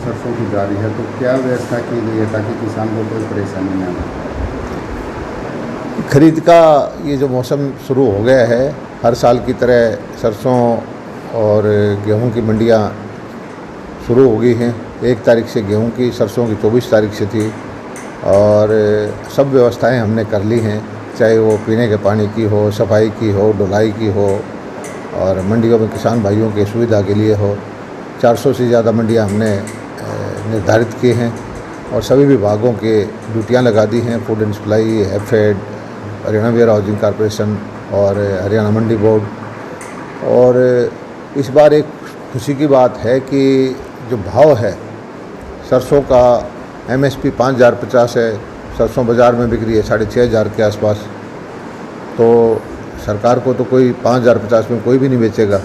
सरसों की जा रही है, तो क्या व्यवस्था की गई है ताकि किसान को कोई परेशानी न हो? खरीद का ये जो मौसम शुरू हो गया है, हर साल की तरह सरसों और गेहूं की मंडियां शुरू हो गई हैं। 1 तारीख से गेहूं की, सरसों की 24 तारीख से थी और सब व्यवस्थाएं हमने कर ली हैं, चाहे वो पीने के पानी की हो, सफाई की हो, ढुलाई की हो और मंडियों में किसान भाइयों की सुविधा के लिए हो। 400 से ज़्यादा मंडियां हमने निर्धारित की हैं और सभी विभागों के ड्यूटियां लगा दी हैं। Food and supply, Hafed, Haryana warehousing corporation और हरियाणा मंडी बोर्ड। और इस बार एक खुशी की बात है कि जो भाव है सरसों का, MSP 5,050 है, सरसों बाज़ार में बिक रही है 6,500 के आसपास। तो सरकार को तो कोई 5,050 में कोई भी नहीं बेचेगा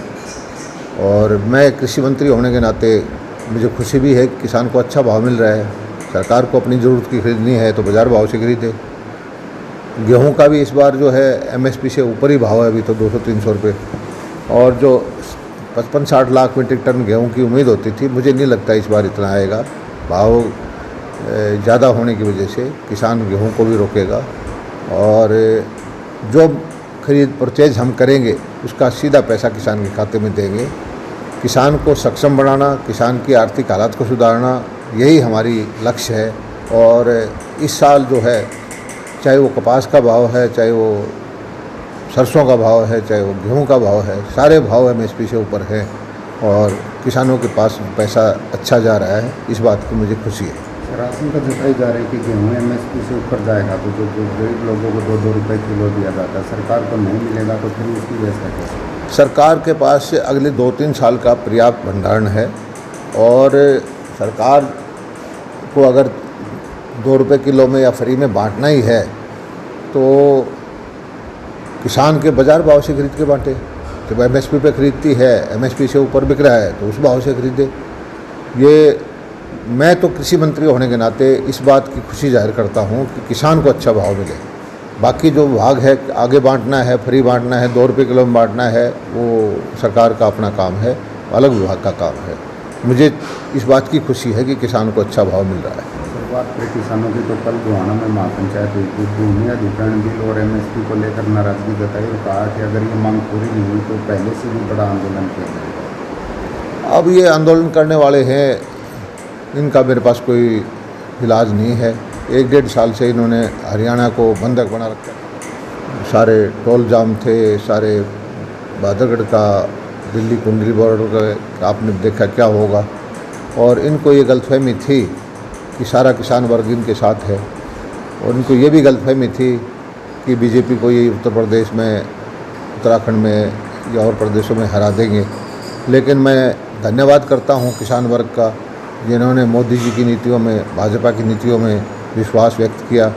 और मैं कृषि मंत्री होने के नाते मुझे खुशी भी है कि किसान को अच्छा भाव मिल रहा है। सरकार को अपनी ज़रूरत की खरीदनी है तो बाज़ार भाव से खरीदे। गेहूं का भी इस बार जो है MSP से ऊपर ही भाव है, अभी तो 200-300 रुपये। और जो 55-60 लाख मीट्रिक टन गेहूं की उम्मीद होती थी, मुझे नहीं लगता इस बार इतना आएगा। भाव ज़्यादा होने की वजह से किसान गेहूं को भी रोकेगा और जो खरीद परचेज हम करेंगे उसका सीधा पैसा किसान के खाते में देंगे। किसान को सक्षम बनाना, किसान की आर्थिक हालात को सुधारना, यही हमारी लक्ष्य है। और इस साल जो है, चाहे वो कपास का भाव है, चाहे वो सरसों का भाव है, चाहे वो गेहूं का भाव है, सारे भाव MSP से ऊपर हैं और किसानों के पास पैसा अच्छा जा रहा है। इस बात की मुझे खुशी है। राशन का जताई जा रही है कि गेहूँ MSP से ऊपर जाएगा तो जो गरीब लोगों को 2-2 रुपये किलो दिया जाता है, सरकार को नहीं मिलेगा तो फिर उसकी व्यवस्था कैसे? सरकार के पास अगले 2-3 साल का पर्याप्त भंडारण है और सरकार को अगर 2 रुपये किलो में या फ्री में बांटना ही है तो किसान के बाज़ार भाव से खरीद के बांटे। जब MSP पे खरीदती है, MSP से ऊपर बिक रहा है तो उस भाव से खरीदे। ये मैं तो कृषि मंत्री होने के नाते इस बात की खुशी जाहिर करता हूँ कि किसान को अच्छा भाव मिले। बाकी जो भाग है, आगे बांटना है, फ्री बांटना है, 2 रुपये किलो में बांटना है, वो सरकार का अपना काम है, अलग विभाग का काम है। मुझे इस बात की खुशी है कि किसान को अच्छा भाव मिल रहा है। बात करें किसानों की तो कल गोहाना में महापंचायत हुई थी। भूमि अधिग्रहण बिल और MSP को लेकर नाराजगी जताई और कहा कि अगर ये मांग पूरी नहीं हुई तो पहले से भी बड़ा आंदोलन किया जाएगा। अब ये आंदोलन करने वाले हैं, इनका मेरे पास कोई इलाज नहीं है। 1-1.5 साल से इन्होंने हरियाणा को बंधक बना रखा। सारे टोल जाम थे, सारे बादरगढ़ का, दिल्ली कुंडली बॉर्डर का आपने देखा क्या होगा। और इनको ये गलतफहमी थी कि सारा किसान वर्ग इनके साथ है और इनको ये भी गलतफहमी थी कि BJP को ये उत्तर प्रदेश में, उत्तराखंड में या और प्रदेशों में हरा देंगे। लेकिन मैं धन्यवाद करता हूँ किसान वर्ग का, जिन्होंने मोदी जी की नीतियों में, भाजपा की नीतियों में विश्वास व्यक्त किया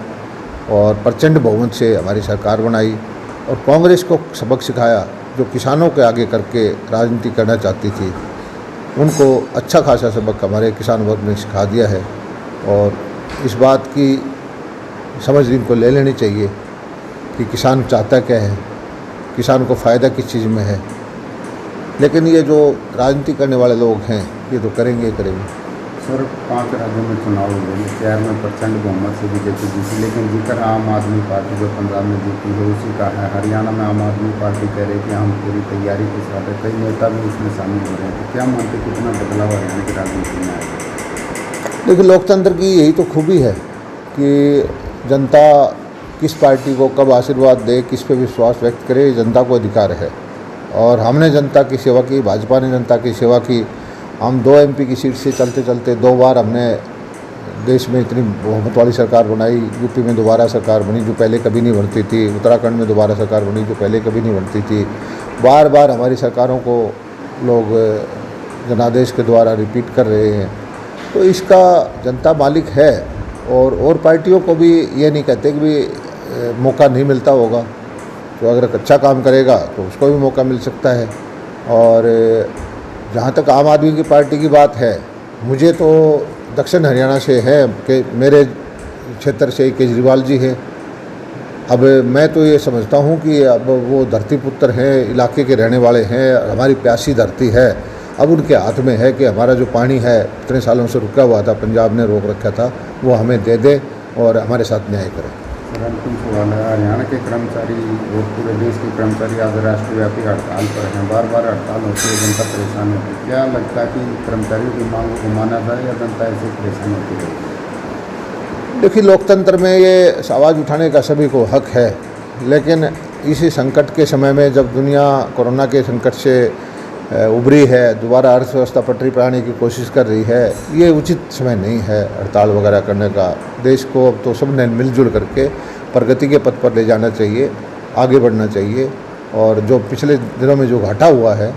और प्रचंड बहुमत से हमारी सरकार बनाई और कांग्रेस को सबक सिखाया, जो किसानों के आगे करके राजनीति करना चाहती थी। उनको अच्छा खासा सबक हमारे किसान वर्ग ने सिखा दिया है और इस बात की समझ इनको ले लेनी चाहिए कि किसान चाहता क्या है, किसान को फ़ायदा किस चीज़ में है। लेकिन ये जो राजनीति करने वाले लोग हैं ये तो करेंगे ही करेंगे। सर, 5 राज्यों में चुनाव हुए, 4 में प्रचंड बहुमत से BJP जीती, लेकिन जीकर आम आदमी पार्टी जो पंजाब में जीती है उसी का है। हरियाणा में आम आदमी पार्टी कह रही है कि हम पूरी तैयारी के साथ है, कई नेता भी उसमें शामिल हो रहे हैं। तो क्या मानते कितना बदलाव हरियाणा की राजनीति में आएगा? देखिए, लोकतंत्र की यही तो खूबी है कि जनता किस पार्टी को कब आशीर्वाद दे, किस पे विश्वास व्यक्त करे, जनता को अधिकार है। और हमने जनता की सेवा की, भाजपा ने जनता की सेवा की। हम 2 MP की सीट से चलते चलते 2 बार हमने देश में इतनी बहुमत वाली सरकार बनाई। UP में दोबारा सरकार बनी जो पहले कभी नहीं बनती थी, उत्तराखंड में दोबारा सरकार बनी जो पहले कभी नहीं बनती थी। बार बार हमारी सरकारों को लोग जनादेश के द्वारा रिपीट कर रहे हैं। तो इसका जनता मालिक है और पार्टियों को भी ये नहीं कहते कि भी मौका नहीं मिलता होगा। तो अगर अच्छा काम करेगा तो उसको भी मौका मिल सकता है। और जहाँ तक आम आदमी की पार्टी की बात है, मुझे तो दक्षिण हरियाणा से है कि मेरे क्षेत्र से केजरीवाल जी हैं। अब मैं तो ये समझता हूँ कि अब वो धरती पुत्र हैं, इलाके के रहने वाले हैं, हमारी प्यासी धरती है। अब उनके हाथ में है कि हमारा जो पानी है इतने सालों से रुका हुआ था, पंजाब ने रोक रखा था, वो हमें दे दे और हमारे साथ न्याय करें। सर अंतिम सवाल है, हरियाणा के कर्मचारी और पूरे देश के कर्मचारी आज राष्ट्रव्यापी हड़ताल पर हैं, बार बार हड़ताल होती है, जनता परेशान होती है, क्या लगता है कि कर्मचारियों की मांग को माना जाए या जनता ऐसे परेशान होती रहेगी? देखिए, लोकतंत्र में ये आवाज़ उठाने का सभी को हक है, लेकिन इसी संकट के समय में जब दुनिया कोरोना के संकट से उभरी है, दोबारा अर्थव्यवस्था पटरी पर आने की कोशिश कर रही है, ये उचित समय नहीं है हड़ताल वगैरह करने का। देश को अब तो सबने मिलजुल करके प्रगति के पथ पर ले जाना चाहिए, आगे बढ़ना चाहिए, और जो पिछले दिनों में जो घटा हुआ है